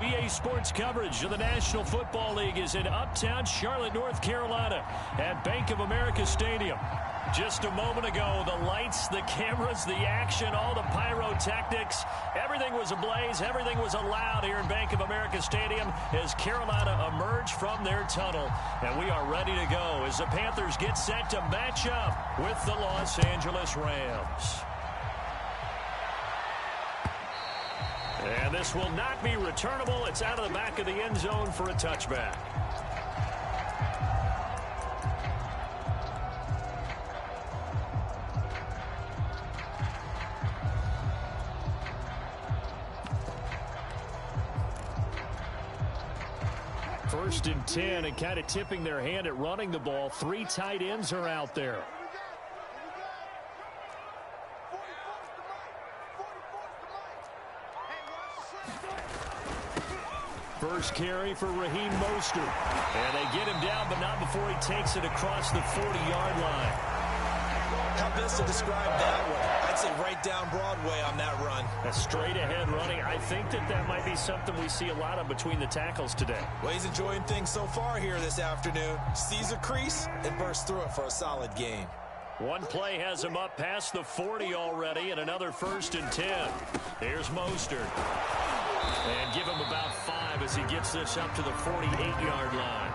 EA Sports coverage of the National Football League is in uptown Charlotte, North Carolina at Bank of America Stadium. Just a moment ago, the lights, the cameras, the action, all the pyrotechnics, everything was ablaze, everything was allowed here in Bank of America Stadium as Carolina emerged from their tunnel. And we are ready to go as the Panthers get set to match up with the Los Angeles Rams. And this will not be returnable. It's out of the back of the end zone for a touchback. First and 10, and kind of tipping their hand at running the ball. 3 tight ends are out there. First carry for Raheem Mostert. And they get him down, but not before he takes it across the 40-yard line. How best to describe that one? I'd say right down Broadway on that run. A straight-ahead running. I think that might be something we see a lot of between the tackles today. Well, he's enjoying things so far here this afternoon. Sees a crease and bursts through it for a solid gain. One play has him up past the 40 already, and another first and 10. Here's Mostert. And give him about 5 as he gets this up to the 48-yard line.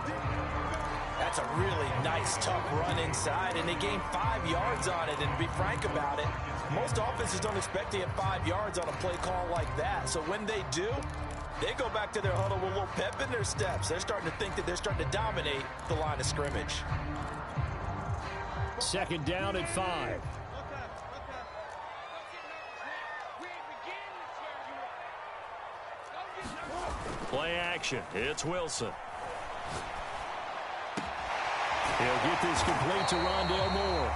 That's a really nice, tough run inside, and they gain 5 yards on it. And to be frank about it, most offenses don't expect to get 5 yards on a play call like that. So when they do, they go back to their huddle with a little pep in their steps. They're starting to think that they're starting to dominate the line of scrimmage. Second down at 5. Play action. It's Wilson. He'll get this complete to Rondale Moore.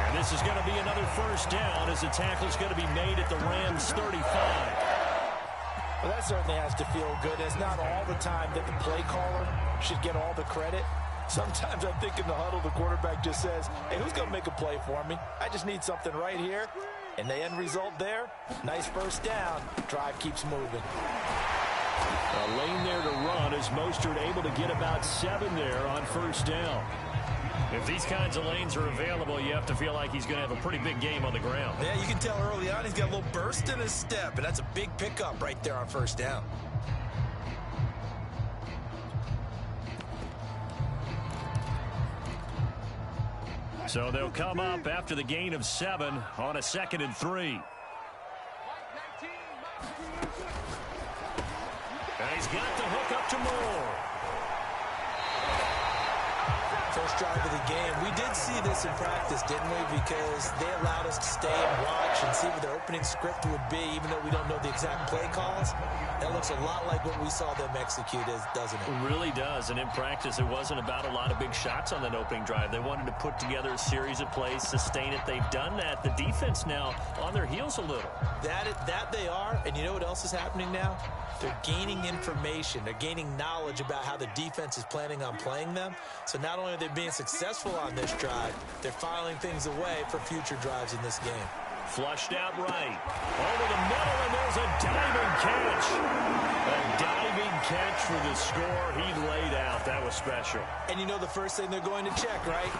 And this is going to be another first down as the tackle's going to be made at the Rams 35. Well, that certainly has to feel good. It's not all the time that the play caller should get all the credit. Sometimes I think in the huddle, the quarterback just says, hey, who's going to make a play for me? I just need something right here. And the end result there, nice first down. Drive keeps moving. A lane there to run as Mostert able to get about 7 there on first down. If these kinds of lanes are available, you have to feel like he's going to have a pretty big game on the ground. Yeah, you can tell early on he's got a little burst in his step, and that's a big pickup right there on first down. So they'll come up after the gain of 7 on a 2nd and 3. And he's got the hook up to Moore. First drive of the game. We did see this in practice, didn't we? Because they allowed us to stay and watch and see what their opening script would be, even though we don't know the exact play calls. That looks a lot like what we saw them execute, doesn't it? It really does. And in practice, it wasn't about a lot of big shots on that opening drive. They wanted to put together a series of plays, sustain it. They've done that. The defense now on their heels a little. That they are. And you know what else is happening now? They're gaining information. They're gaining knowledge about how the defense is planning on playing them. So not only are they being successful on this drive, they're filing things away for future drives in this game. Flushed out right. Over the middle, and there's a diving catch. A diving catch for the score. He laid out. That was special. And you know the first thing they're going to check, right?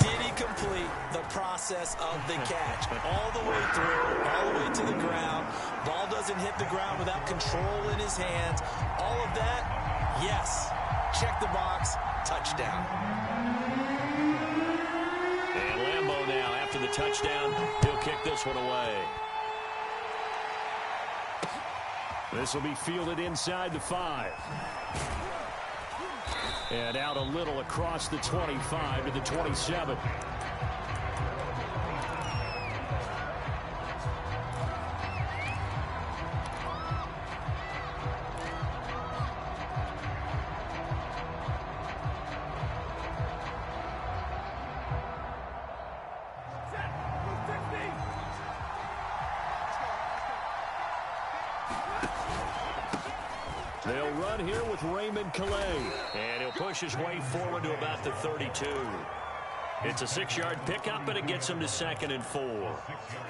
Did he complete the process of the catch? All the way through, all the way to the ground. Ball doesn't hit the ground without control in his hands. All of that, yes. Check the box, touchdown. And Lambeau now, after the touchdown, he'll kick this one away. This will be fielded inside the 5. And out a little across the 25 to the 27. They'll run here with Raymond Calais, and he'll push his way forward to about the 32. It's a 6-yard pickup, and it gets them to 2nd and 4.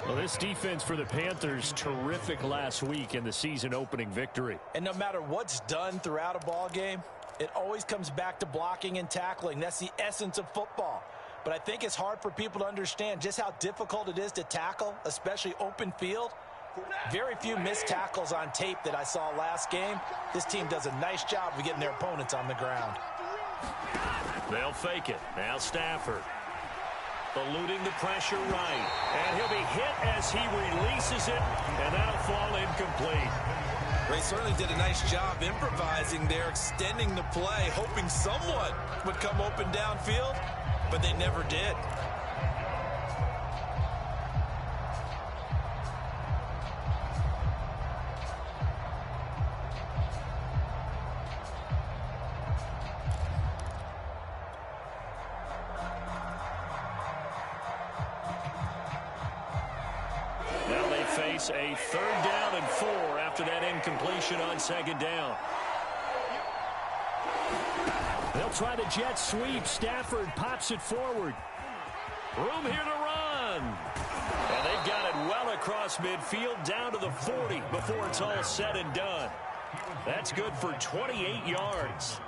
Well, this defense for the Panthers, terrific last week in the season-opening victory. And no matter what's done throughout a ball game, it always comes back to blocking and tackling. That's the essence of football. But I think it's hard for people to understand just how difficult it is to tackle, especially open field. Very few missed tackles on tape that I saw last game. This team does a nice job of getting their opponents on the ground. They'll fake it. Now Stafford. Eluding the pressure right. And he'll be hit as he releases it, and that'll fall incomplete. They certainly did a nice job improvising there, extending the play, hoping someone would come open downfield, but they never did. Face a 3rd down and 4 after that incompletion on 2nd down. They'll try the jet sweep. Stafford pops it forward. Room here to run. And they've got it well across midfield down to the 40 before it's all said and done. That's good for 28 yards.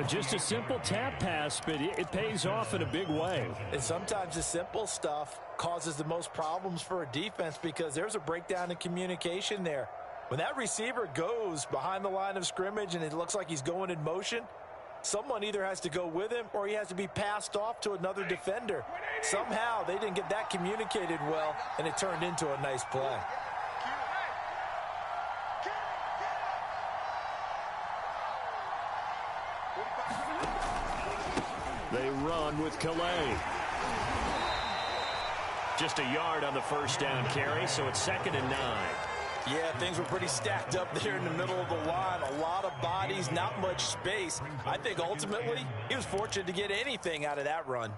Just a simple tap pass, but it pays off in a big way. And sometimes the simple stuff causes the most problems for a defense because there's a breakdown in communication there. When that receiver goes behind the line of scrimmage and it looks like he's going in motion, someone either has to go with him or he has to be passed off to another defender. Somehow they didn't get that communicated well, and it turned into a nice play. They run with Calais. Just a yard on the 1st down carry, so it's 2nd and 9. Yeah, things were pretty stacked up there in the middle of the line. A lot of bodies, not much space. I think ultimately he was fortunate to get anything out of that run.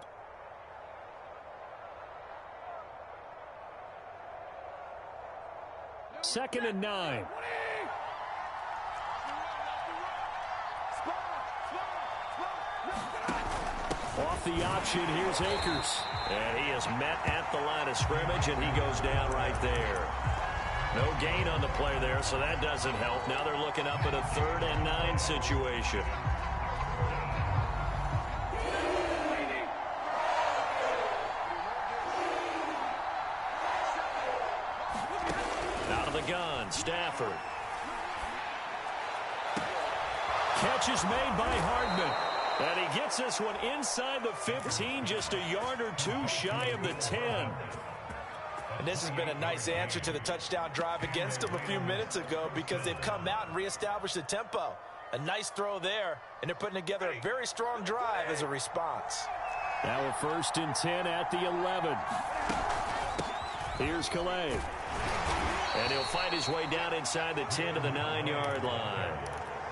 Second and 9. Off the option, here's Akers. And he is met at the line of scrimmage, and he goes down right there. No gain on the play there, so that doesn't help. Now they're looking up at a 3rd and 9 situation. Out of the gun, Stafford. Catch is made by Hardman. And he gets this one inside the 15, just a yard or 2 shy of the 10. And this has been a nice answer to the touchdown drive against them a few minutes ago because they've come out and reestablished the tempo. A nice throw there, and they're putting together a very strong drive as a response. Now a 1st and 10 at the 11. Here's Calais. And he'll find his way down inside the 10 to the 9-yard line.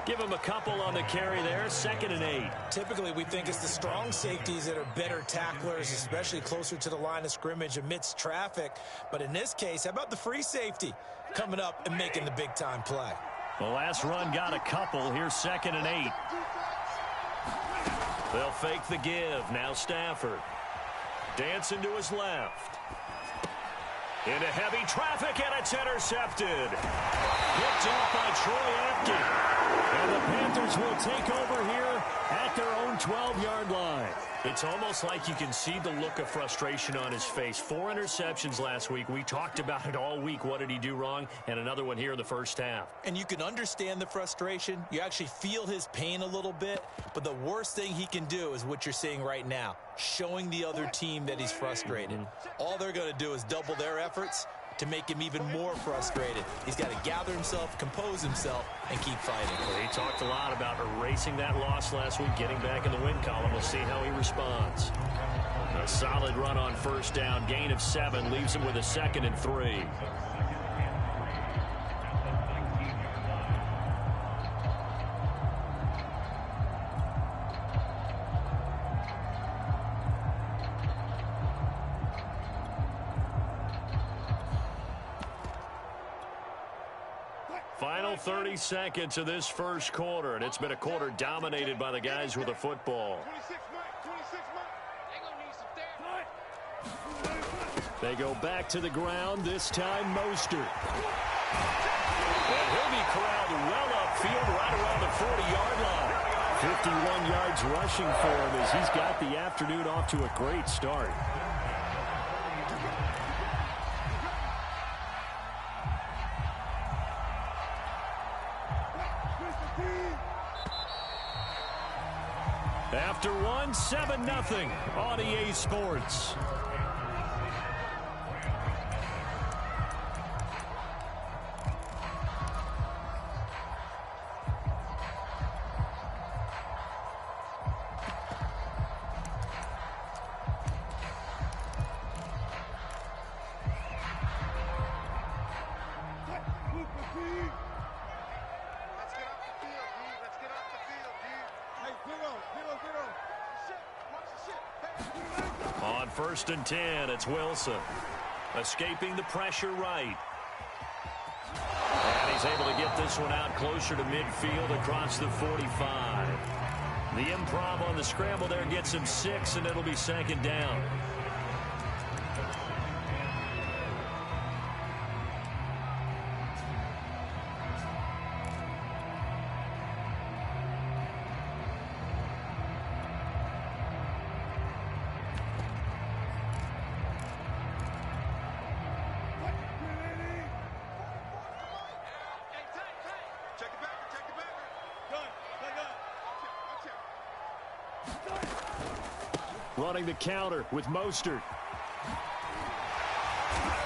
Give him a couple on the carry there, 2nd and 8. Typically, we think it's the strong safeties that are better tacklers, especially closer to the line of scrimmage amidst traffic. But in this case, how about the free safety coming up and making the big-time play? The last run got a couple. Here's 2nd and 8. They'll fake the give. Now Stafford. Dancing to his left. Into heavy traffic, and it's intercepted. Picked off by Troy Apke. And the Panthers will take over here at their own 12-yard line. It's almost like you can see the look of frustration on his face. 4 interceptions last week. We talked about it all week. What did he do wrong? And another one here in the first half. And you can understand the frustration. You actually feel his pain a little bit. But the worst thing he can do is what you're seeing right now, showing the other team that he's frustrated. All they're going to do is double their efforts to make him even more frustrated. He's got to gather himself, compose himself, and keep fighting. Well, he talked a lot about erasing that loss last week, getting back in the win column. We'll see how he responds. A solid run on 1st down, gain of 7, leaves him with a 2nd and 3. Final 30 seconds of this first quarter, and it's been a quarter dominated by the guys with the football. They go back to the ground, this time Mostert. And he'll be corralled well upfield right around the 40-yard line. 51 yards rushing for him as he's got the afternoon off to a great start. After one, 7-0 on EA Sports. On 1st and 10, it's Wilson. Escaping the pressure right. And he's able to get this one out closer to midfield across the 45. The improv on the scramble there gets him 6, and it'll be 2nd down. Running the counter with Mostert.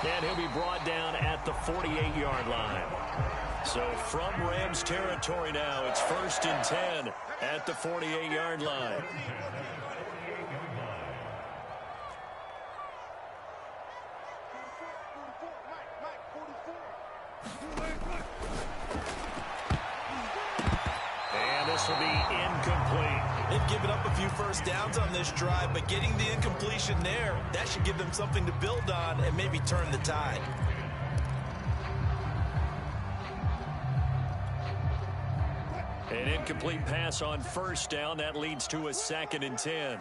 And he'll be brought down at the 48-yard line. So from Rams territory now, it's 1st and 10 at the 48-yard line. And this will be incomplete. They've given up a few first downs on this drive, but getting the incompletion there, that should give them something to build on and maybe turn the tide. An incomplete pass on 1st down. That leads to a 2nd and 10.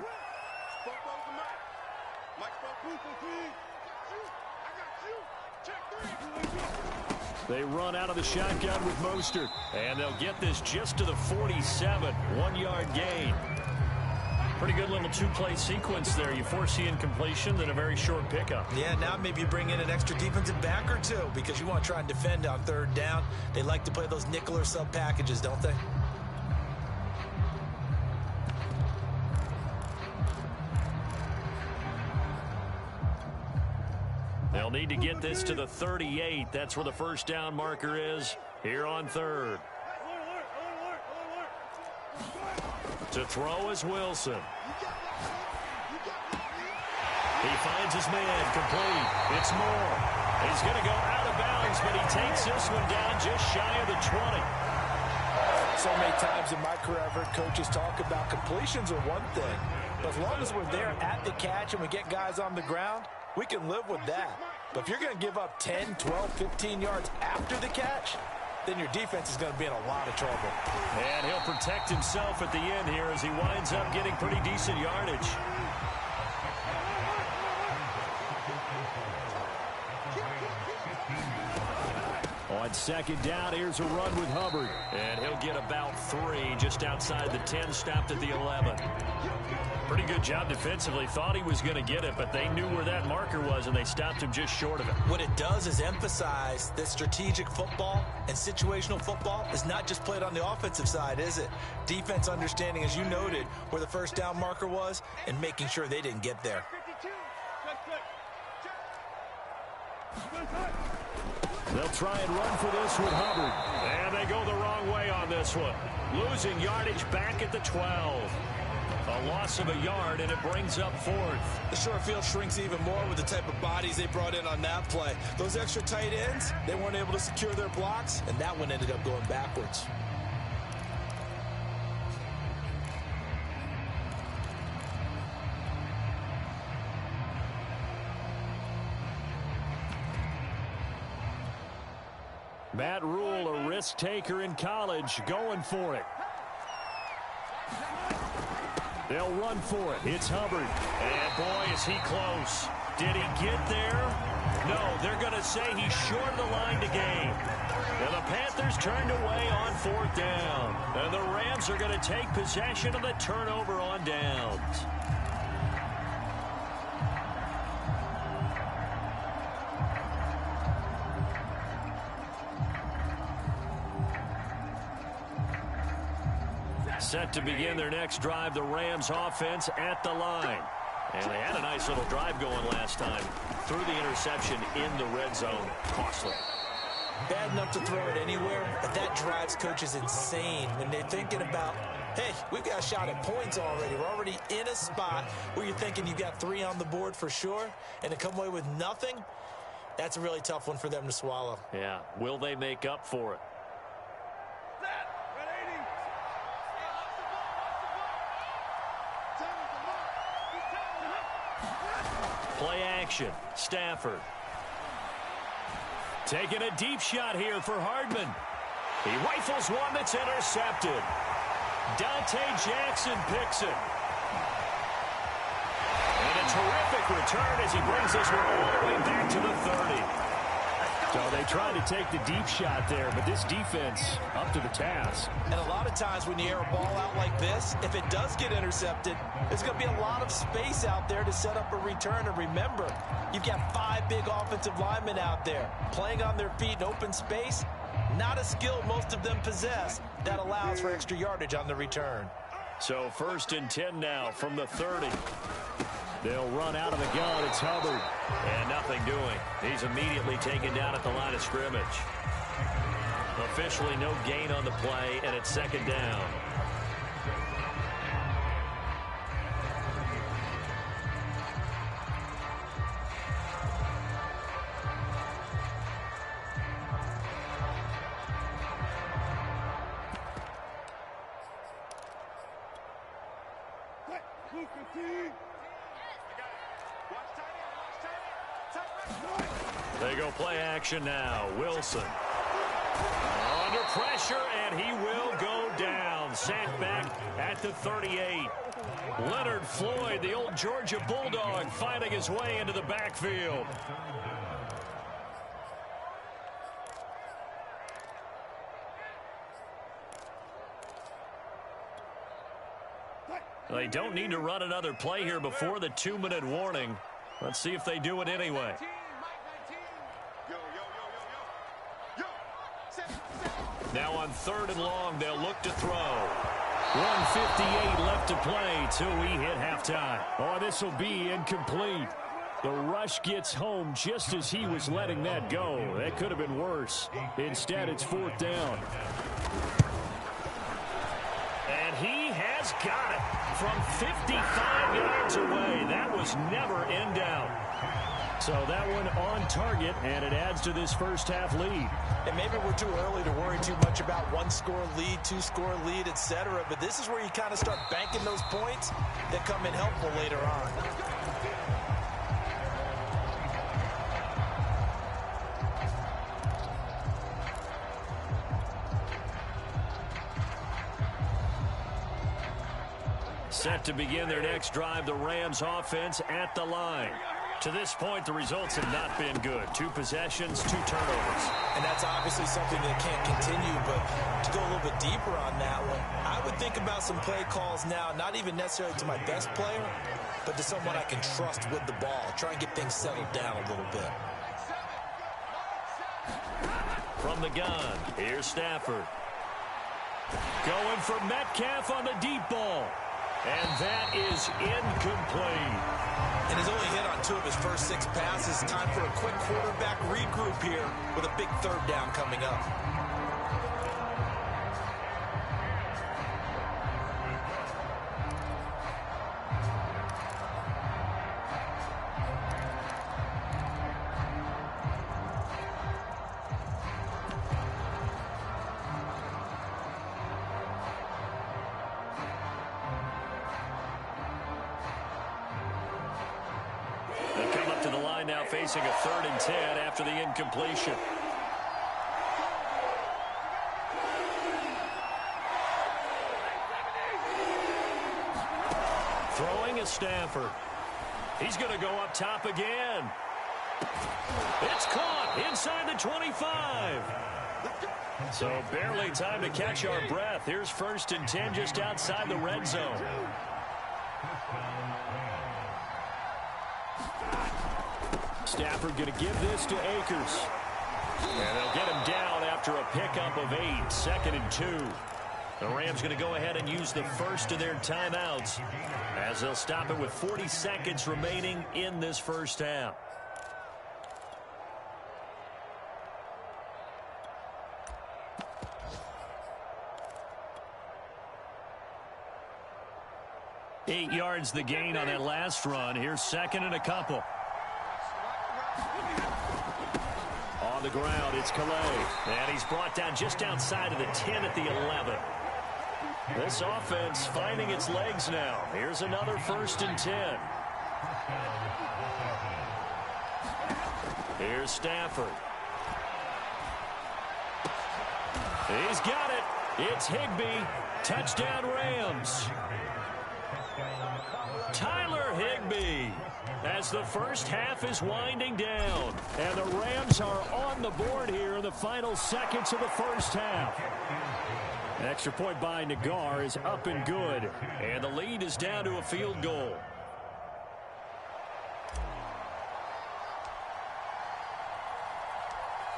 They run out of the shotgun with Mostert. And they'll get this just to the 47. 1-yard gain. Pretty good little two-play sequence there. You force the incompletion, then a very short pickup. Yeah, now maybe you bring in an extra defensive back or two because you want to try and defend on 3rd down. They like to play those nickel or sub packages, don't they? They'll need to get this to the 38. That's where the 1st down marker is here on 3rd. To throw is Wilson. He finds his man complete. It's Moore. He's going to go out of bounds, but he takes this one down just shy of the 20. So many times in my career I've heard coaches talk about completions are one thing, but as long as we're there at the catch and we get guys on the ground, we can live with that. But if you're going to give up 10, 12, 15 yards after the catch, then your defense is going to be in a lot of trouble. And he'll protect himself at the end here as he winds up getting pretty decent yardage. On 2nd down, here's a run with Hubbard. And he'll get about 3 just outside the 10, stopped at the 11. Pretty good job defensively. Thought he was going to get it, but they knew where that marker was, and they stopped him just short of it. What it does is emphasize that strategic football and situational football is not just played on the offensive side, is it? Defense understanding, as you noted, where the 1st down marker was and making sure they didn't get there. They'll try and run for this with Hubbard. And they go the wrong way on this one. Losing yardage back at the 12. A loss of a yard, and it brings up 4th. The short field shrinks even more with the type of bodies they brought in on that play. Those extra tight ends, they weren't able to secure their blocks, and that one ended up going backwards. Matt Rule, a risk taker in college, going for it. They'll run for it. It's Hubbard. And boy, is he close. Did he get there? No, they're going to say he's short of the line to gain. And the Panthers turned away on 4th down. And the Rams are going to take possession of the turnover on downs. Set to begin their next drive, the Rams offense at the line. And they had a nice little drive going last time. Threw the interception in the red zone. Costly. Bad enough to throw it anywhere, but that drives coaches insane when they're thinking about, hey, we've got a shot at points already. We're already in a spot where you're thinking you got 3 on the board for sure, and to come away with nothing, that's a really tough one for them to swallow. Yeah, will they make up for it? Play action. Stafford. Taking a deep shot here for Hardman. He rifles one that's intercepted. Dante Jackson picks it. And a terrific return as he brings this one all the way back to the 30. So they tried to take the deep shot there, but this defense up to the task. And a lot of times when you air a ball out like this, if it does get intercepted, there's going to be a lot of space out there to set up a return. And remember, you've got 5 big offensive linemen out there playing on their feet in open space. Not a skill most of them possess that allows for extra yardage on the return. So 1st and 10 now from the 30. They'll run out of the gun. It's Hubbard. And nothing doing. He's immediately taken down at the line of scrimmage. Officially no gain on the play, and it's 2nd down. They go play action now. Wilson. Under pressure, and he will go down. Sacked back at the 38. Leonard Floyd, the old Georgia Bulldog, fighting his way into the backfield. They don't need to run another play here before the 2-minute warning. Let's see if they do it anyway. Now on 3rd and long, they'll look to throw. 1:58 left to play till we hit halftime. Oh, this will be incomplete. The rush gets home just as he was letting that go. That could have been worse. Instead, it's 4th down. And he has got it from 55 yards away. That was never in doubt. So that one on target, and it adds to this first half lead. And maybe we're too early to worry too much about 1-score lead, 2-score lead, etc. But this is where you kind of start banking those points that come in helpful later on. Set to begin their next drive, the Rams offense at the line. To this point, the results have not been good. 2 possessions, 2 turnovers. And that's obviously something that can't continue, but to go a little bit deeper on that one, I would think about some play calls now, not even necessarily to my best player, but to someone I can trust with the ball. Try and get things settled down a little bit. From the gun, here's Stafford. Going for Metcalf on the deep ball. And that is incomplete. And he's only hit on 2 of his first 6 passes. Time for a quick quarterback regroup here with a big 3rd down coming up. Now facing a 3rd and 10 after the incompletion. Throwing is Stafford. He's going to go up top again. It's caught inside the 25. So barely time to catch our breath. Here's 1st and 10 just outside the red zone. Stafford going to give this to Akers. And they'll get him down after a pickup of 8, 2nd and 2. The Rams going to go ahead and use the first of their timeouts as they'll stop it with 40 seconds remaining in this first half. Eight yards the gain on that last run. Here's 2nd and a couple. On the ground, it's Calais. And he's brought down just outside of the 10 at the 11. This offense finding its legs now. Here's another 1st and 10. Here's Stafford. He's got it. It's Higbee. Touchdown Rams. Tyler Higbee as the first half is winding down. And the Rams are on the board here in the final seconds of the first half. An extra point by Nagar is up and good. And the lead is down to a field goal.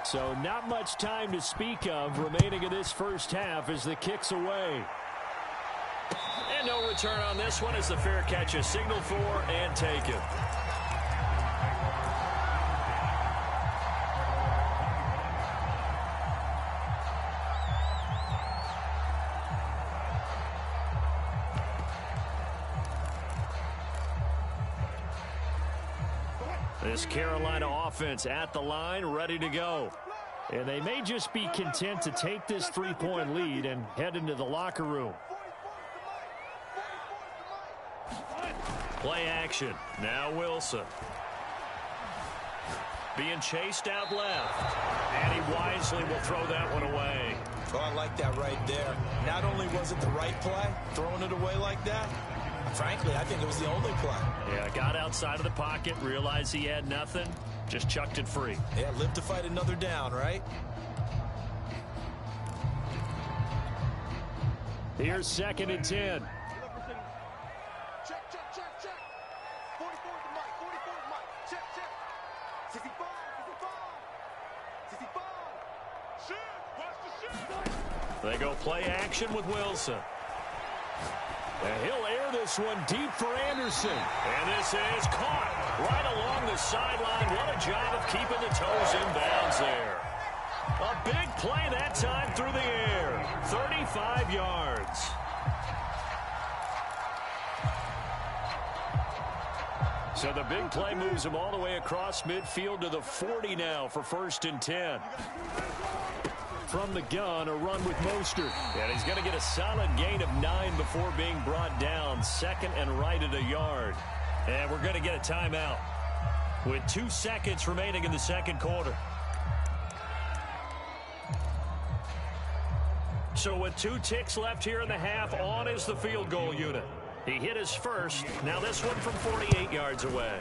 So not much time to speak of remaining in this first half as the kick's away. And no return on this one as the fair catch is signaled for and taken. This Carolina offense at the line, ready to go. And they may just be content to take this 3-point lead and head into the locker room. Play action. Now Wilson. Being chased out left. And he wisely will throw that one away. Oh, I like that right there. Not only was it the right play, throwing it away like that, frankly, I think it was the only play. Yeah, got outside of the pocket, realized he had nothing, just chucked it free. Yeah, live to fight another down, right? Here's 2nd and 10. They go play action with Wilson. And he'll air this one deep for Anderson. And this is caught right along the sideline. What a job of keeping the toes in bounds there. A big play that time through the air. 35 yards. So the big play moves him all the way across midfield to the 40 now for 1st and 10. From the gun, a run with Mostert. And he's going to get a solid gain of 9 before being brought down. 2nd and right at a yard. And we're going to get a timeout with 2 seconds remaining in the second quarter. So with 2 ticks left here in the half, on is the field goal unit. He hit his first. Now this one from 48 yards away.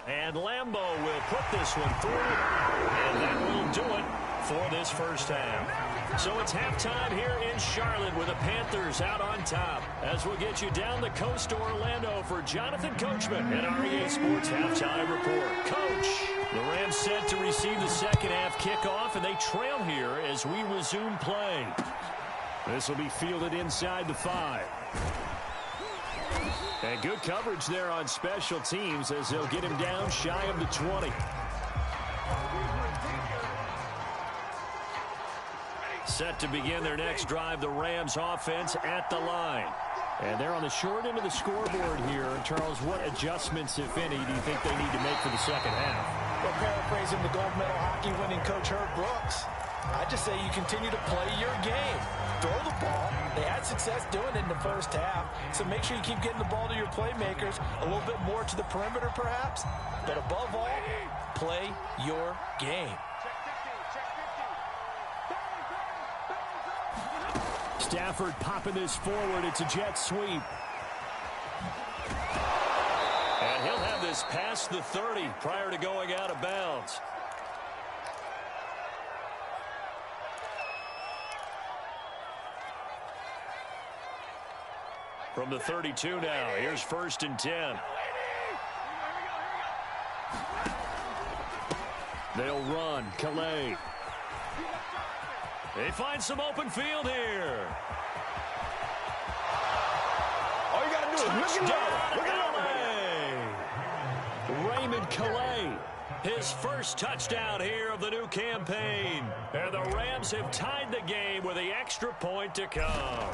And Lambeau will put this one through. And that will do it for this first half. So it's halftime here in Charlotte with the Panthers out on top. As we'll get you down the coast to Orlando for Jonathan Coachman at REA Sports Halftime Report. Coach, the Rams set to receive the second half kickoff, and they trail here as we resume play. This will be fielded inside the 5. And good coverage there on special teams as they'll get him down shy of the 20. Set to begin their next drive, the Rams offense at the line. And they're on the short end of the scoreboard here. Charles, what adjustments, if any, do you think they need to make for the second half? Well, paraphrasing the gold medal hockey winning coach Herb Brooks, I just say you continue to play your game. Throw the ball. They had success doing it in the first half, so make sure you keep getting the ball to your playmakers, a little bit more to the perimeter perhaps, but above all, play your game. Stafford popping this forward. It's a jet sweep. And he'll have this past the 30 prior to going out of bounds. From the 32 now, here's 1st and 10. They'll run. Calais. They find some open field here. All you got to do is look it over. Look it over. Raymond Calais, his first touchdown here of the new campaign. And the Rams have tied the game with the extra point to come.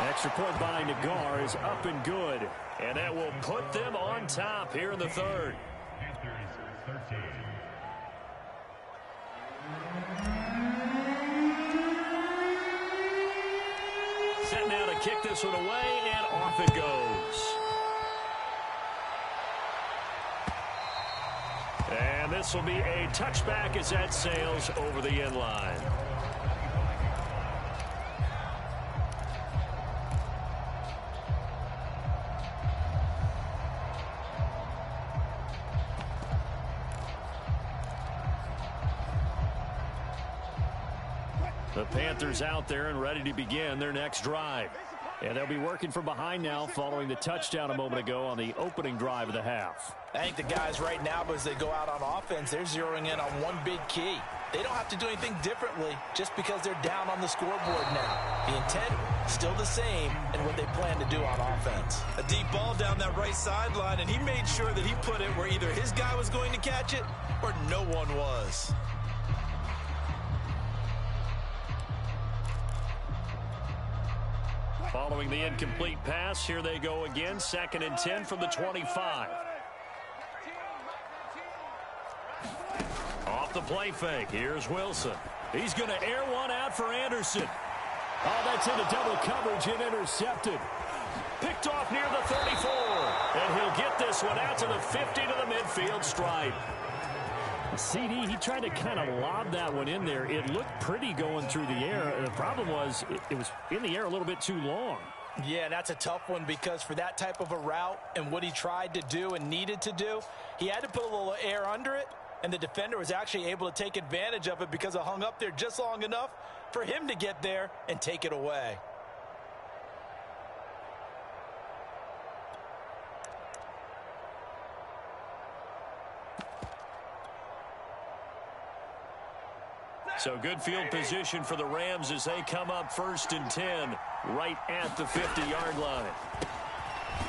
Extra point by Nagar is up and good. And that will put them on top here in the 3rd. Set now to kick this one away, and off it goes. And this will be a touchback as that sails over the end line. The Panthers out there and ready to begin their next drive. And they'll be working from behind now following the touchdown a moment ago on the opening drive of the half. I think the guys right now, as they go out on offense, they're zeroing in on one big key. They don't have to do anything differently just because they're down on the scoreboard now. The intent, still the same, and what they plan to do on offense. A deep ball down that right sideline, and he made sure that he put it where either his guy was going to catch it or no one was. Following the incomplete pass, here they go again. 2nd and 10 from the 25. Off the play fake. Here's Wilson. He's going to air one out for Anderson. Oh, that's into double coverage and intercepted. Picked off near the 34. And he'll get this one out to the 50 to the midfield stripe. CD, he tried to kind of lob that one in there. It looked pretty going through the air. The problem was it was in the air a little bit too long. Yeah, and that's a tough one because for that type of a route and what he tried to do and needed to do, he had to put a little air under it, and the defender was actually able to take advantage of it because it hung up there just long enough for him to get there and take it away. So good field position for the Rams as they come up 1st and 10 right at the 50-yard line.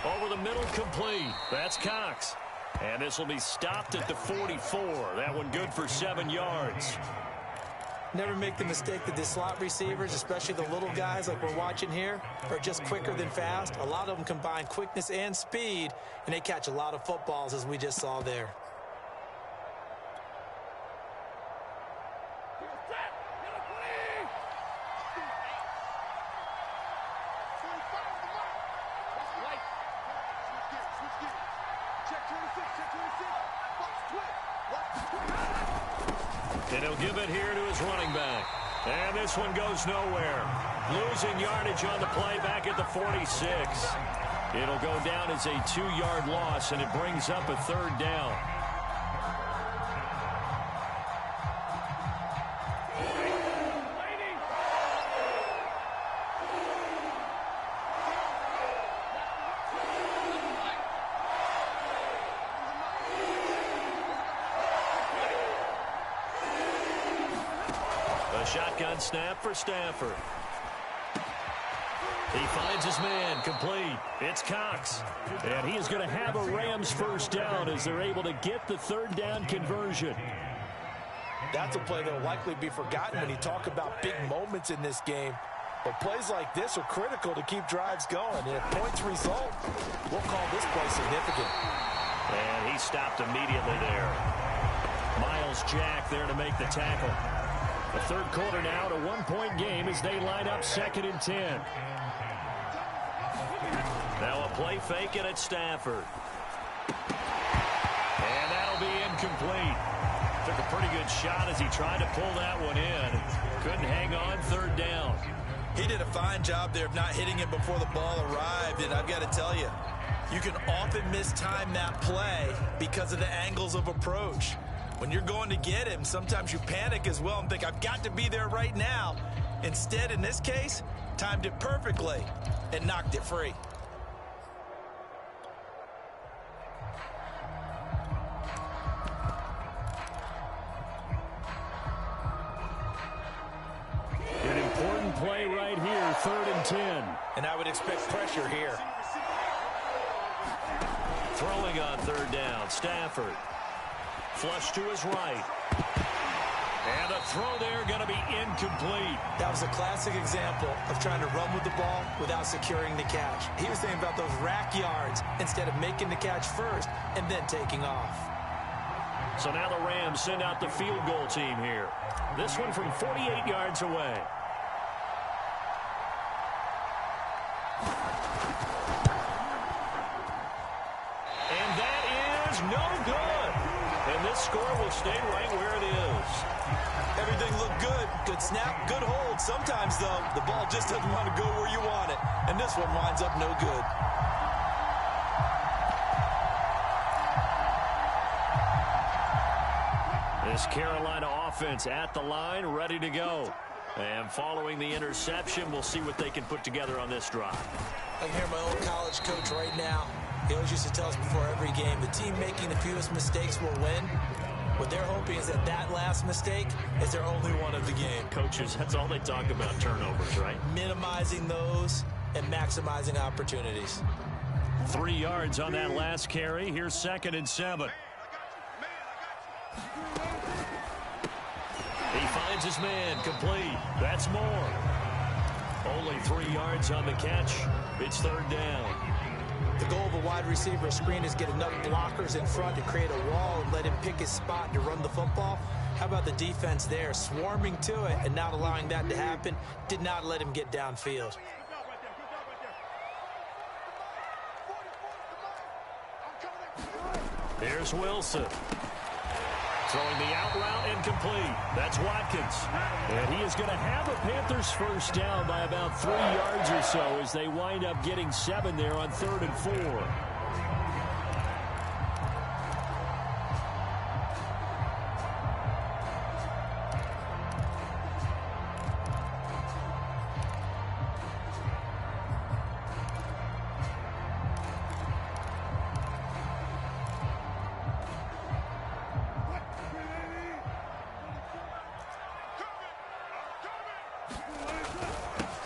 Over the middle, complete. That's Cox. And this will be stopped at the 44. That one good for 7 yards. Never make the mistake that the slot receivers, especially the little guys like we're watching here, are just quicker than fast. A lot of them combine quickness and speed, and they catch a lot of footballs as we just saw there. And he'll give it here to his running back. And this one goes nowhere. Losing yardage on the play back at the 46. It'll go down as a 2-yard loss, and it brings up a 3rd down. Shotgun snap for Stafford. He finds his man, complete. It's Cox. And he is going to have a Rams 1st down as they're able to get the 3rd down conversion. That's a play that will likely be forgotten when you talk about big moments in this game. But plays like this are critical to keep drives going. And if points result, we'll call this play significant. And he stopped immediately there. Miles Jack there to make the tackle. The 3rd quarter now, a 1-point game as they line up 2nd and 10. Now a play fake, and it's Stafford. And that'll be incomplete. Took a pretty good shot as he tried to pull that one in. Couldn't hang on, 3rd down. He did a fine job there of not hitting it before the ball arrived, and I've got to tell you, You can often mistime that play because of the angles of approach. When you're going to get him, sometimes you panic as well and think, I've got to be there right now. Instead, in this case, timed it perfectly and knocked it free. An important play right here, 3rd and 10. And I would expect pressure here. Throwing on 3rd down, Stafford. Flush to his right. And a throw there going to be incomplete. That was a classic example of trying to run with the ball without securing the catch. He was thinking about those rack yards instead of making the catch first and then taking off. So now the Rams send out the field goal team here. This one from 48 yards away. And that is no good. And this score will stay right where it is. Everything looked good. Good snap, good hold. Sometimes, though, the ball just doesn't want to go where you want it. And this one winds up no good. This Carolina offense at the line, ready to go. And following the interception, we'll see what they can put together on this drive. I can hear my old college coach right now. He always used to tell us before every game, the team making the fewest mistakes will win. What they're hoping is that that last mistake is their only one of the game. Coaches, that's all they talk about, turnovers, right? Minimizing those and maximizing opportunities. 3 yards on that last carry. Here's 2nd and 7. He finds his man, complete. That's more. Only 3 yards on the catch. It's 3rd down. The goal of a wide receiver screen is get enough blockers in front to create a wall and let him pick his spot to run the football. How about the defense there, swarming to it and not allowing that to happen? Did not let him get downfield. Here's Wilson. Throwing the out route incomplete. That's Watkins. And he is going to have a Panthers first down by about 3 yards or so as they wind up getting 7 there on 3rd and 4.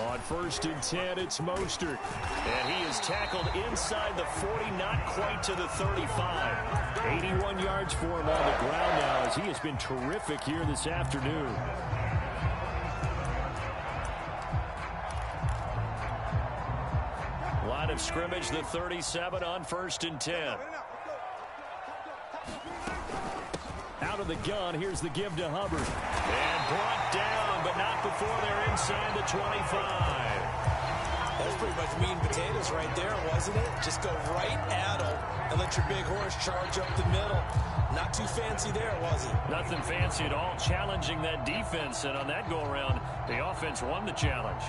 On 1st and 10, it's Mostert. And he is tackled inside the 40, not quite to the 35. 81 yards for him on the ground now as he has been terrific here this afternoon. Line of scrimmage, the 37 on 1st and 10. Out of the gun, here's the give to Hubbard. And brought down, but not before they're inside the 25. That's pretty much meat and potatoes right there, wasn't it? Just go right at him and let your big horse charge up the middle. Not too fancy there, was it? Nothing fancy at all, challenging that defense. And on that go-around, the offense won the challenge.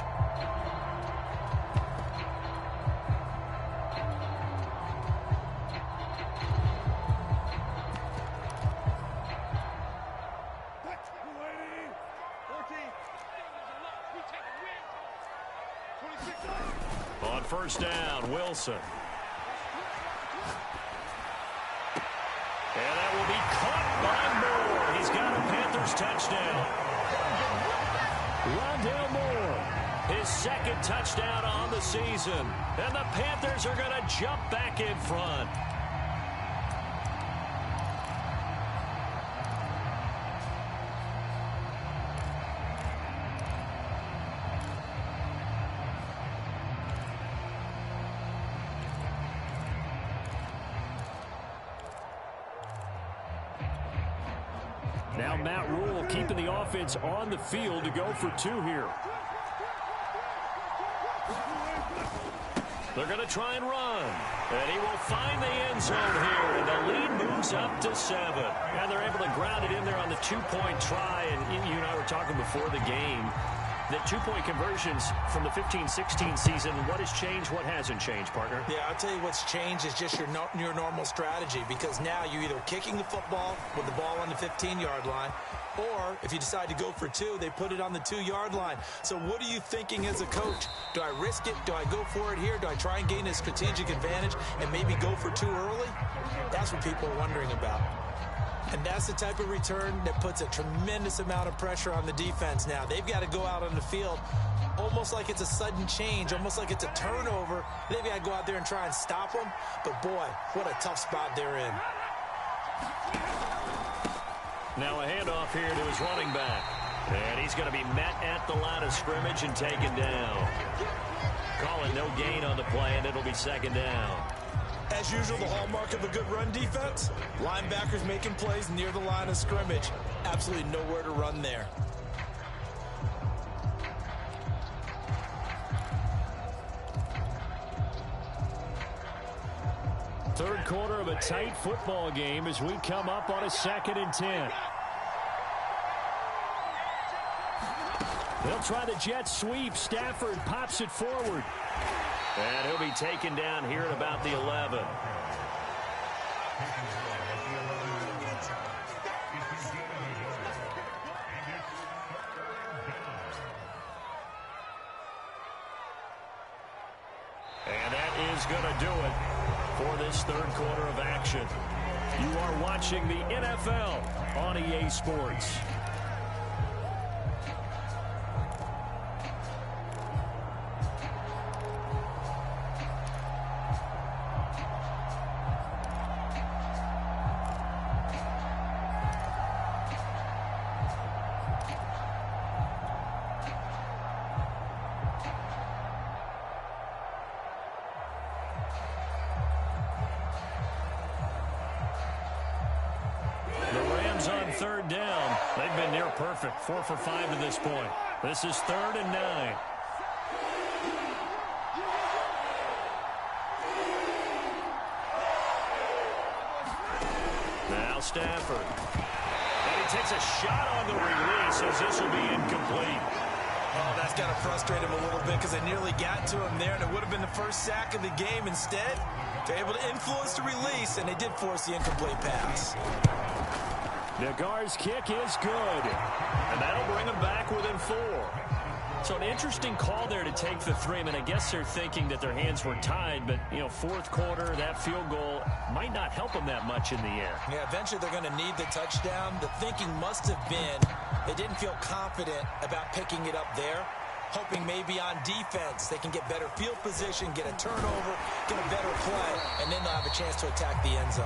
On 1st down, Wilson. And that will be caught by Moore. He's got a Panthers touchdown. Rondale Moore, his 2nd touchdown on the season. And the Panthers are going to jump back in front. Now Matt Rule keeping the offense on the field to go for 2 here. They're going to try and run. And he will find the end zone here. And the lead moves up to 7. And they're able to ground it in there on the 2-point try. And you and I were talking before the game. the two-point conversions from the 15-16 season, what has changed, what hasn't changed, partner? Yeah, I'll tell you what's changed is just your normal strategy, because now you're either kicking the football with the ball on the 15-yard line, or if you decide to go for two, they put it on the 2-yard line. So what are you thinking as a coach? Do I risk it? Do I go for it here? Do I try and gain a strategic advantage and maybe go for two early? That's what people are wondering about. And that's the type of return that puts a tremendous amount of pressure on the defense now. They've got to go out on the field almost like it's a sudden change, almost like it's a turnover. They've got to go out there and try and stop them. But, boy, what a tough spot they're in. Now a handoff here to his running back. And he's going to be met at the line of scrimmage and taken down. Calling no gain on the play, and it'll be second down. As usual, the hallmark of a good run defense, linebackers making plays near the line of scrimmage. Absolutely nowhere to run there. Third quarter of a tight football game as we come up on a 2nd and 10. They'll try the jet sweep. Stafford pops it forward. And he'll be taken down here at about the 11. And that is going to do it for this third quarter of action. You are watching the NFL on EA Sports. On third down. They've been near perfect. 4 for 5 to this point. This is 3rd and 9. Now Stafford. And he takes a shot on the release as this will be incomplete. Oh, that's got to frustrate him a little bit because they nearly got to him there, and it would have been the first sack of the game. Instead, they're able to influence the release, and they did force the incomplete pass. Nagar's kick is good. And that'll bring them back within 4. So an interesting call there to take the 3. I mean, I guess they're thinking that their hands were tied, but, you know, fourth quarter, that field goal might not help them that much in the end. Yeah, eventually they're going to need the touchdown. The thinking must have been they didn't feel confident about picking it up there, hoping maybe on defense they can get better field position, get a turnover, get a better play, and then they'll have a chance to attack the end zone.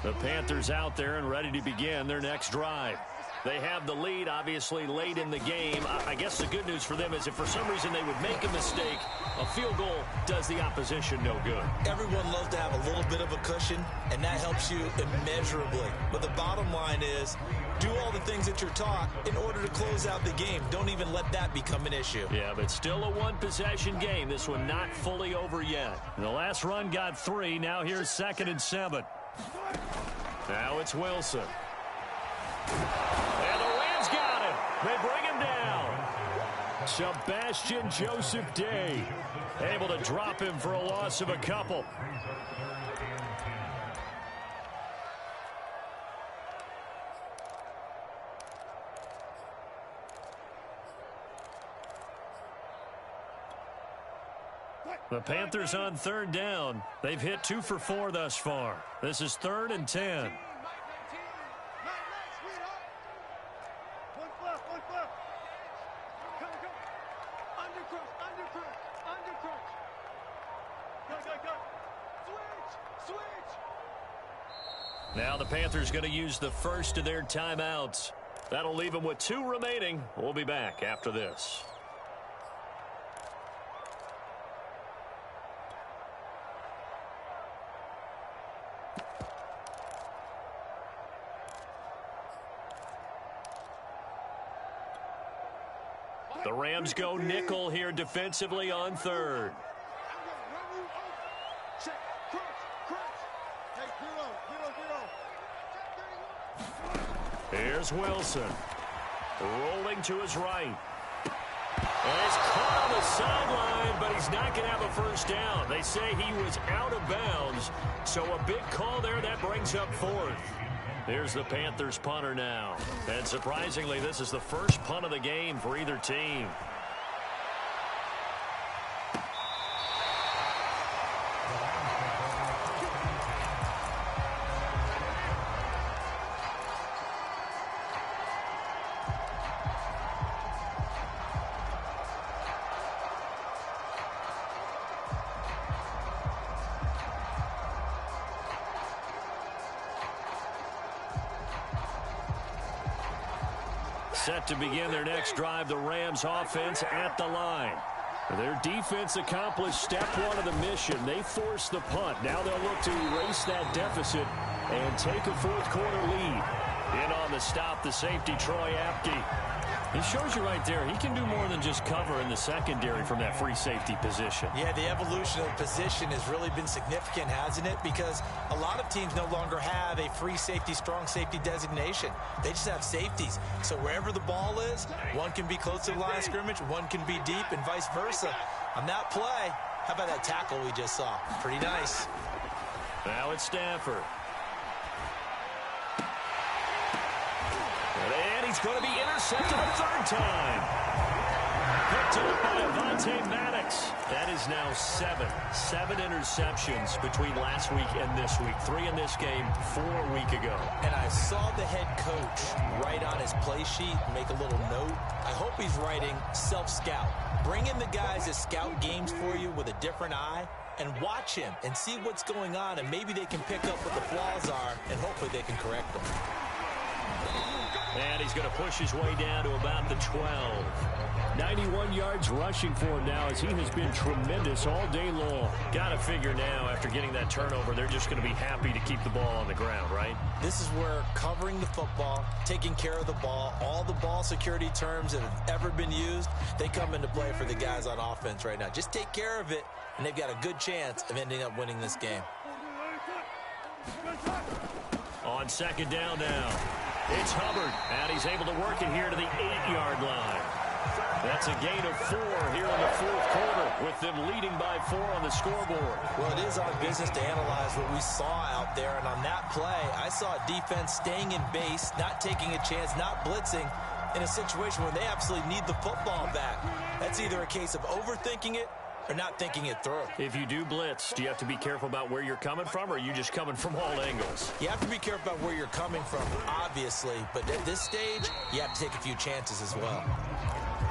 The Panthers out there and ready to begin their next drive. They have the lead, obviously, late in the game. I guess the good news for them is if for some reason they would make a mistake, a field goal does the opposition no good. Everyone loves to have a little bit of a cushion, and that helps you immeasurably. But the bottom line is, do all the things that you're taught in order to close out the game. Don't even let that become an issue. Yeah, but still a one-possession game. This one not fully over yet. The last run got 3. Now here's 2nd and 7. Now it's Wilson. And the Rams got him. They bring him down. Sebastian Joseph Day able to drop him for a loss of a couple. The Panthers on 3rd down. They've hit 2 for 4 thus far. This is 3rd and 10. Now the Panthers going to use the first of their timeouts. That'll leave them with 2 remaining. We'll be back after this. The Rams go nickel here defensively on third. Here's Wilson. Rolling to his right. And it's caught on the sideline, but he's not going to have a first down. They say he was out of bounds, so a big call there. That brings up fourth. Here's the Panthers punter now. And surprisingly, this is the first punt of the game for either team. Set to begin their next drive, the Rams offense at the line. Their defense accomplished step one of the mission. They forced the punt. Now they'll look to erase that deficit and take a fourth quarter lead. In on the stop, the safety, Troy Apke. He shows you right there, he can do more than just cover in the secondary from that free safety position. Yeah, the evolution of the position has really been significant, hasn't it? Because a lot of teams no longer have a free safety, strong safety designation. They just have safeties. So wherever the ball is, one can be close to the line of scrimmage, one can be deep, and vice versa. On that play, how about that tackle we just saw? Pretty nice. Now it's Stafford. And he's going to be intercepted a third time. Picked up by Avonte Maddox. That is now seven interceptions between last week and this week. 3 in this game, 4 a week ago. And I saw the head coach write on his play sheet, make a little note. I hope he's writing self-scout. Bring in the guys that scout games for you with a different eye and watch him and see what's going on, and maybe they can pick up what the flaws are, and hopefully they can correct them. And he's going to push his way down to about the 12. 91 yards rushing for him now, as he has been tremendous all day long. Got to figure now, after getting that turnover, they're just going to be happy to keep the ball on the ground, right? This is where covering the football, taking care of the ball, all the ball security terms that have ever been used, they come into play for the guys on offense right now. Just take care of it, and they've got a good chance of ending up winning this game. On second down now, it's Hubbard, and he's able to work it here to the 8-yard line. That's a gain of 4 here in the fourth quarter, with them leading by 4 on the scoreboard. Well, it is our business to analyze what we saw out there, and on that play, I saw a defense staying in base, not taking a chance, not blitzing, in a situation where they absolutely need the football back. That's either a case of overthinking it or not thinking it through. If you do blitz, do you have to be careful about where you're coming from, or are you just coming from all angles? You have to be careful about where you're coming from, obviously, but at this stage, you have to take a few chances as well.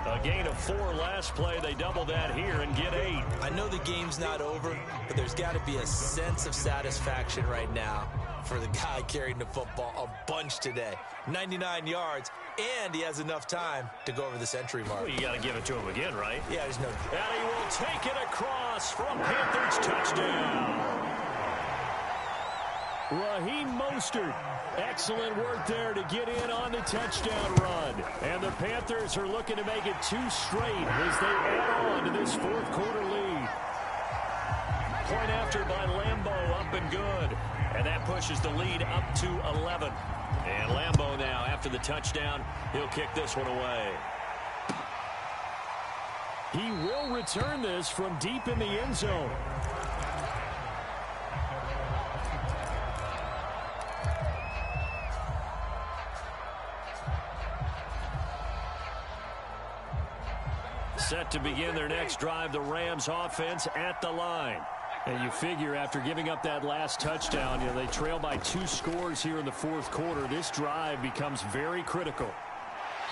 A gain of 4 last play. They double that here and get 8. I know the game's not over, but there's got to be a sense of satisfaction right now for the guy carrying the football a bunch today. 99 yards, and he has enough time to go over the century mark. Well, you got to give it to him again, right? Yeah, there's no... And he will take it across for a Panthers touchdown. Raheem Mostert. Excellent work there to get in on the touchdown run. And the Panthers are looking to make it 2 straight as they add on to this fourth quarter lead. Point after by Lambeau, up and good. And that pushes the lead up to 11. And Lambeau now, after the touchdown, he'll kick this one away. He will return this from deep in the end zone. Set to begin their next drive, the Rams offense at the line. And you figure after giving up that last touchdown, they trail by 2 scores here in the fourth quarter. This drive becomes very critical.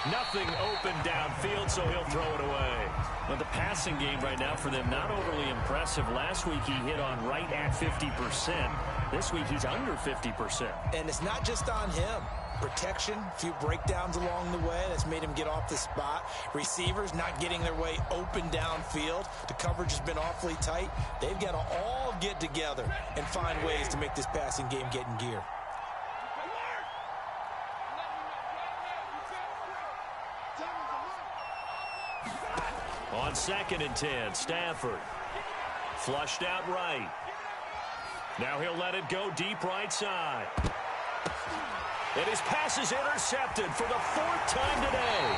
Nothing open downfield, so he'll throw it away. But the passing game right now for them, not overly impressive. Last week he hit on right at 50%. This week he's under 50%. And it's not just on him. Protection, a few breakdowns along the way. That's made him get off the spot. Receivers not getting their way open downfield. The coverage has been awfully tight. They've got to all get together and find ways to make this passing game get in gear. On 2nd and 10, Stafford. Flushed out right. Now he'll let it go deep right side. And his pass is intercepted for the 4th time today.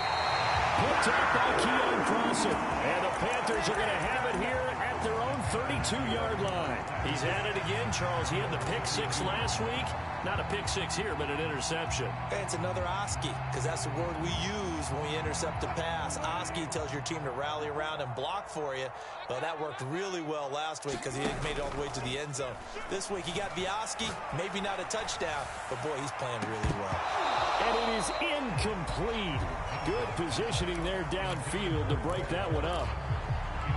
Picked up by Keon Crossett. And the Panthers are going to have it here at their own 32-yard line. He's at it again, Charles. He had the pick 6 last week. Not a pick 6 here, but an interception. Hey, it's another Oski, because that's the word we use when we intercept a pass. Oski tells your team to rally around and block for you. Well, that worked really well last week because he made it all the way to the end zone. This week he got the Oski, maybe not a touchdown, but boy, he's playing really well. And it is incomplete. Good positioning there downfield to break that one up.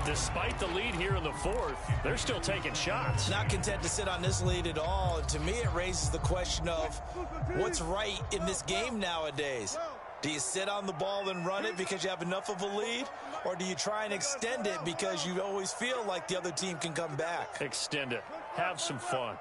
Despite the lead here in the 4th, they're still taking shots. Not content to sit on this lead at all. And to me, it raises the question of what's right in this game nowadays. Do you sit on the ball and run it because you have enough of a lead? Or do you try and extend it because you always feel like the other team can come back? Extend it. Have some fun.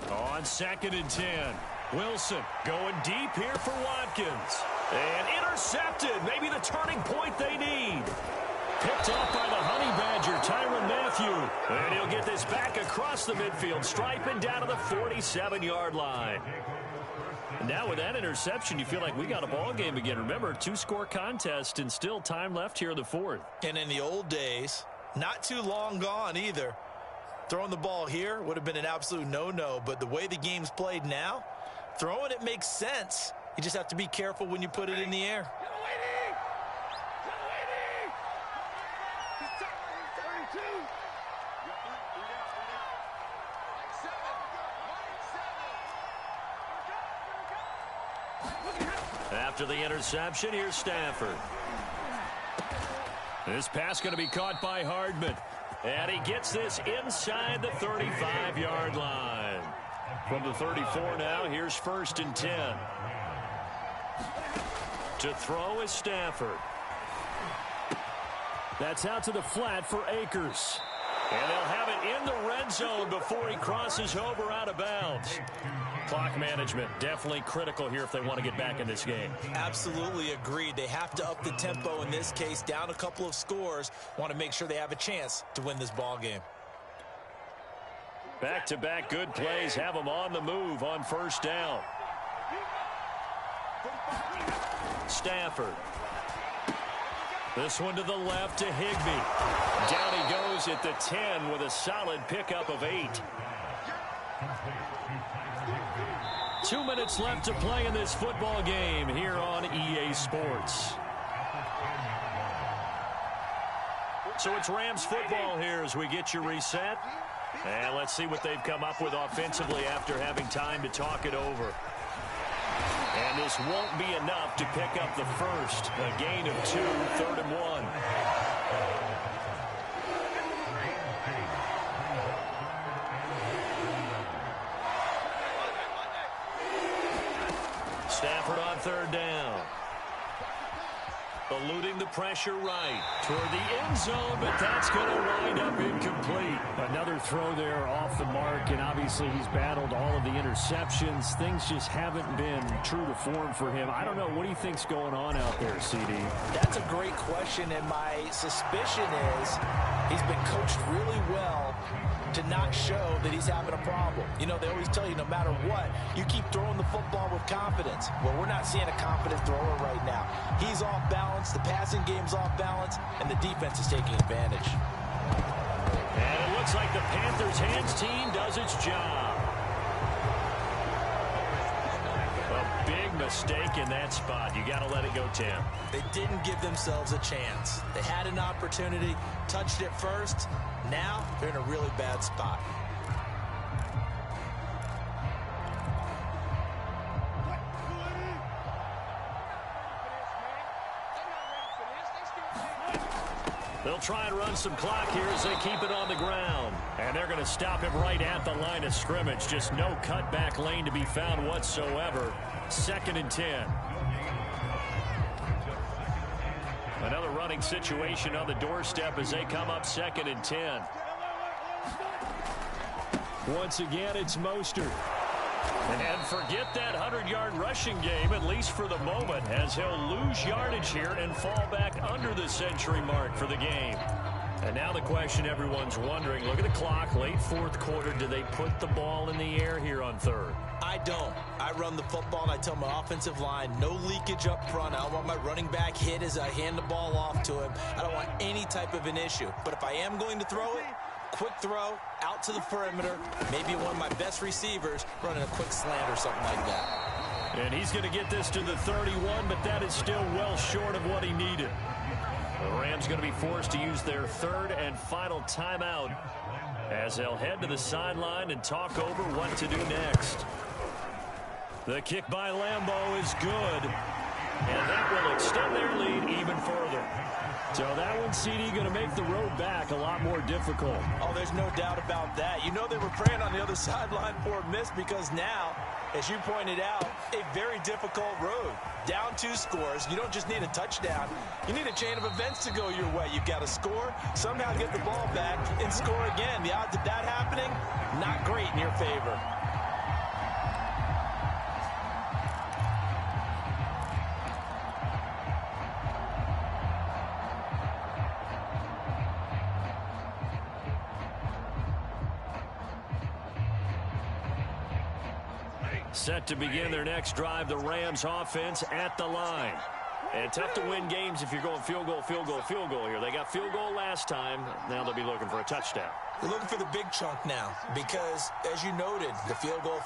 On 2nd and 10, Wilson going deep here for Watkins. And intercepted. Maybe the turning point they need. Picked off by the Honey Badger, Tyrann Mathieu. And he'll get this back across the midfield stripe and down to the 47-yard line. And now with that interception, you feel like we got a ball game again. Remember, 2-score contest and still time left here in the 4th. And in the old days, not too long gone either, throwing the ball here would have been an absolute no-no, but the way the game's played now, throwing it makes sense. You just have to be careful when you put it in the air. After the interception, here's Stafford. This pass going to be caught by Hardman. And he gets this inside the 35-yard line. From the 34 now, here's 1st and 10. To throw is Stafford. That's out to the flat for Akers. And they'll have it in the red zone before he crosses over out of bounds. Clock management, definitely critical here if they want to get back in this game. Absolutely agreed. They have to up the tempo in this case, down a couple of scores. Want to make sure they have a chance to win this ball game. Back-to-back good plays have them on the move on 1st down. Stafford. This one to the left to Higbee. Down he goes at the 10 with a solid pickup of 8. 2 minutes left to play in this football game here on EA Sports. So it's Rams football here as we get you reset. And let's see what they've come up with offensively after having time to talk it over. And this won't be enough to pick up the first. A gain of 2, 3rd and 1. Stafford on 3rd down. Eluding the pressure right toward the end zone, but that's going to wind up incomplete. Another throw there off the mark, and obviously he's battled all of the interceptions. Things just haven't been true to form for him. I don't know. What do you think's going on out there, CD? That's a great question, and my suspicion is he's been coached really well to not show that he's having a problem. You know, they always tell you no matter what, you keep throwing the football with confidence. Well, we're not seeing a confident thrower right now. He's off balance, the passing game's off balance, and the defense is taking advantage. And it looks like the Panthers' hands team does its job. A big mistake in that spot. You got to let it go, Tim. They didn't give themselves a chance. They had an opportunity, touched it first. Now they're in a really bad spot. They'll try and run some clock here as they keep it on the ground. And they're going to stop him right at the line of scrimmage. Just no cutback lane to be found whatsoever. 2nd and 10. Another running situation on the doorstep as they come up 2nd and 10. Once again, it's Mostert. And forget that 100-yard rushing game, at least for the moment, as he'll lose yardage here and fall back under the century mark for the game. And now the question everyone's wondering, look at the clock, late fourth quarter, do they put the ball in the air here on third? I don't. I run the football and I tell my offensive line, no leakage up front. I don't want my running back hit as I hand the ball off to him. I don't want any type of an issue. But if I am going to throw it, quick throw, out to the perimeter, maybe one of my best receivers running a quick slant or something like that. And he's going to get this to the 31, but that is still well short of what he needed. The Rams going to be forced to use their third and final timeout as they'll head to the sideline and talk over what to do next. The kick by Lambeau is good, and that will extend their lead even further. So that one, CD, going to make the road back a lot more difficult. Oh, there's no doubt about that. You know they were praying on the other sideline for a miss because now, as you pointed out, a very difficult road. Down 2 scores. You don't just need a touchdown. You need a chain of events to go your way. You've got to score, somehow get the ball back, and score again. The odds of that happening, not great in your favor. Set to begin their next drive, the Rams offense at the line. And tough to win games if you're going field goal, field goal, field goal here. They got field goal last time. Now they'll be looking for a touchdown. They're looking for the big chunk now because, as you noted, the field goal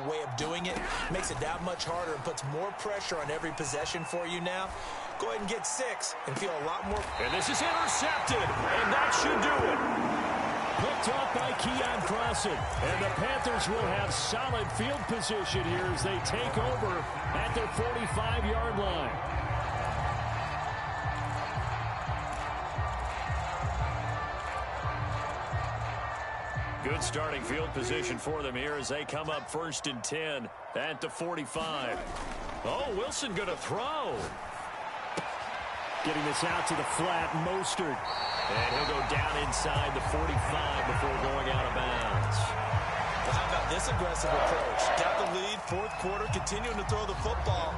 way of doing it makes it that much harder and puts more pressure on every possession for you now. Go ahead and get 6 and feel a lot more. And this is intercepted, and that should do it. Picked off by Keon Crossen. And the Panthers will have solid field position here as they take over at their 45-yard line. Good starting field position for them here as they come up 1st and 10 at the 45. Oh, Wilson going to throw. Getting this out to the flat, Mostert. And he'll go down inside the 45 before going out of bounds. Well, how about this aggressive approach? Got the lead, 4th quarter, continuing to throw the football.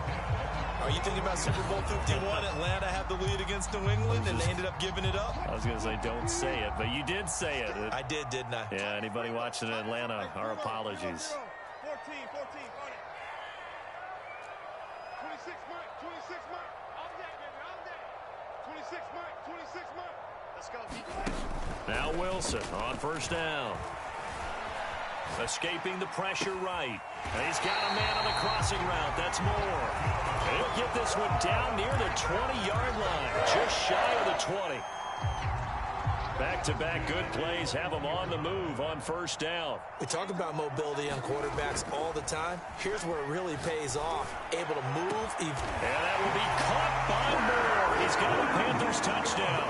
Are you thinking about Super Bowl 51? Atlanta had the lead against New England, and they ended up giving it up? I was going to say, don't say it, but you did say it. I did, didn't I? Yeah, anybody watching Atlanta, our apologies. 14, on it. 26, Mike, 26, Mike. All day, baby, all day. 26, Mike, 26, Mike. Let's go. Now Wilson on 1st down. Escaping the pressure right. And he's got a man on the crossing route. That's Moore. He'll get this one down near the 20-yard line. Just shy of the 20. Back-to-back good plays have them on the move on 1st down. We talk about mobility on quarterbacks all the time. Here's where it really pays off. Able to move. And that will be caught by Moore. He's got a Panthers touchdown.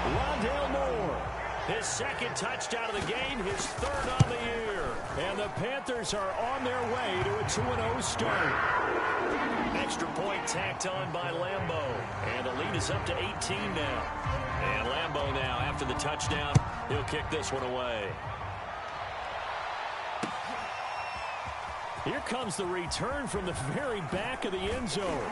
Rondale Moore, his 2nd touchdown of the game, his 3rd on the year. And the Panthers are on their way to a 2-0 start. Extra point tacked on by Lambeau. And the lead is up to 18 now. And Lambeau now, after the touchdown, he'll kick this one away. Here comes the return from the very back of the end zone.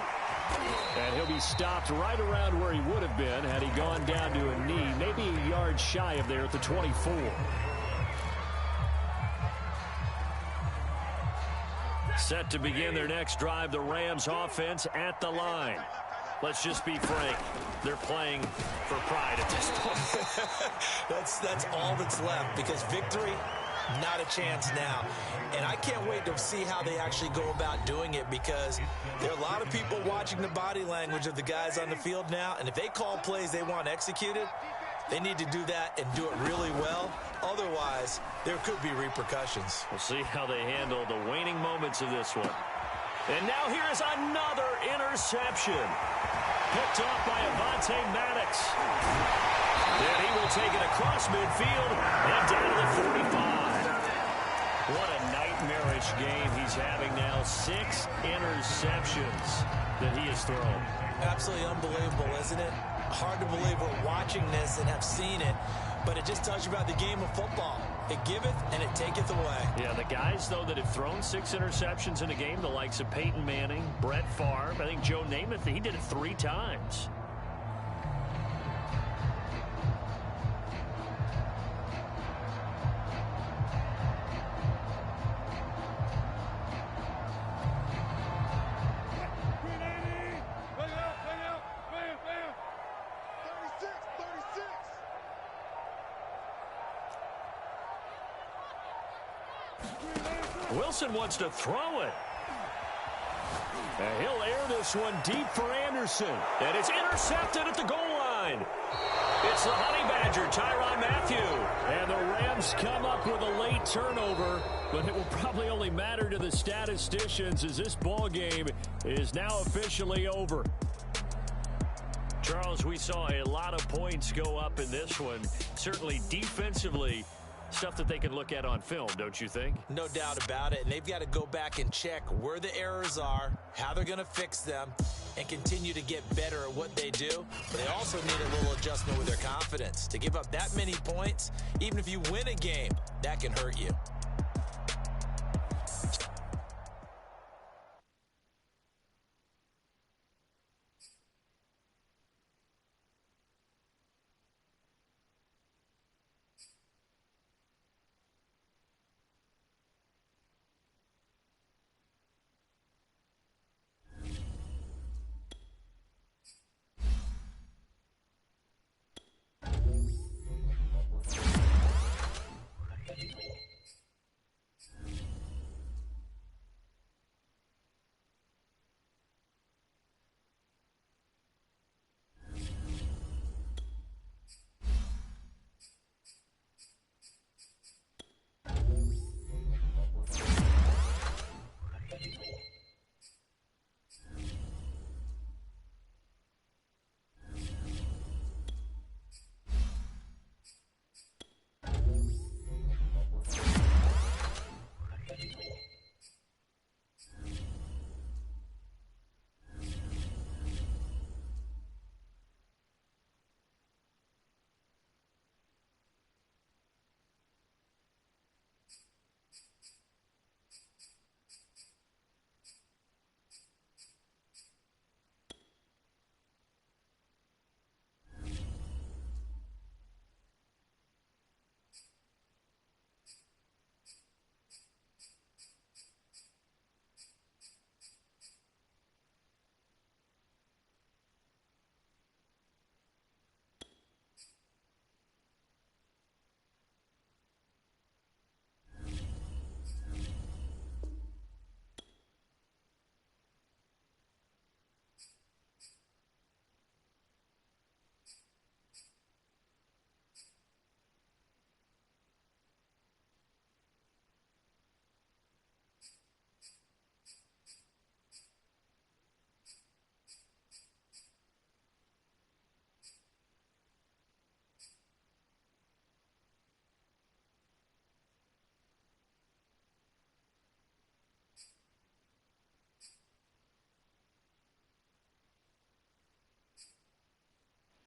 And he'll be stopped right around where he would have been had he gone down to a knee, maybe a yard shy of there at the 24. Set to begin their next drive, the Rams offense at the line. Let's just be frank. They're playing for pride at this point. That's all that's left because victory, not a chance now. And I can't wait to see how they actually go about doing it because there are a lot of people watching the body language of the guys on the field now. And if they call plays they want executed, they need to do that and do it really well. Otherwise, there could be repercussions. We'll see how they handle the waning moments of this one. And now here is another interception. Picked off by Avonte Maddox. And he will take it across midfield and down to the 45. What a nightmarish game he's having now. 6 interceptions that he has thrown. Absolutely unbelievable, isn't it? hard to believe we're watching this and have seen it, but it just tells you about the game of football. It giveth and it taketh away. Yeah, the guys, though, that have thrown 6 interceptions in a game, the likes of Peyton Manning, Brett Favre, I think Joe Namath, he did it 3 times. Wilson wants to throw it. And he'll air this one deep for Anderson. And it's intercepted at the goal line. It's the Honey Badger, Tyrann Mathieu. And the Rams come up with a late turnover, but it will probably only matter to the statisticians as this ball game is now officially over. Charles, we saw a lot of points go up in this one. Certainly defensively, stuff that they can look at on film, don't you think? No doubt about it, and they've got to go back and check where the errors are, how they're going to fix them, and continue to get better at what they do. But they also need a little adjustment with their confidence. To give up that many points, even if you win a game, that can hurt you.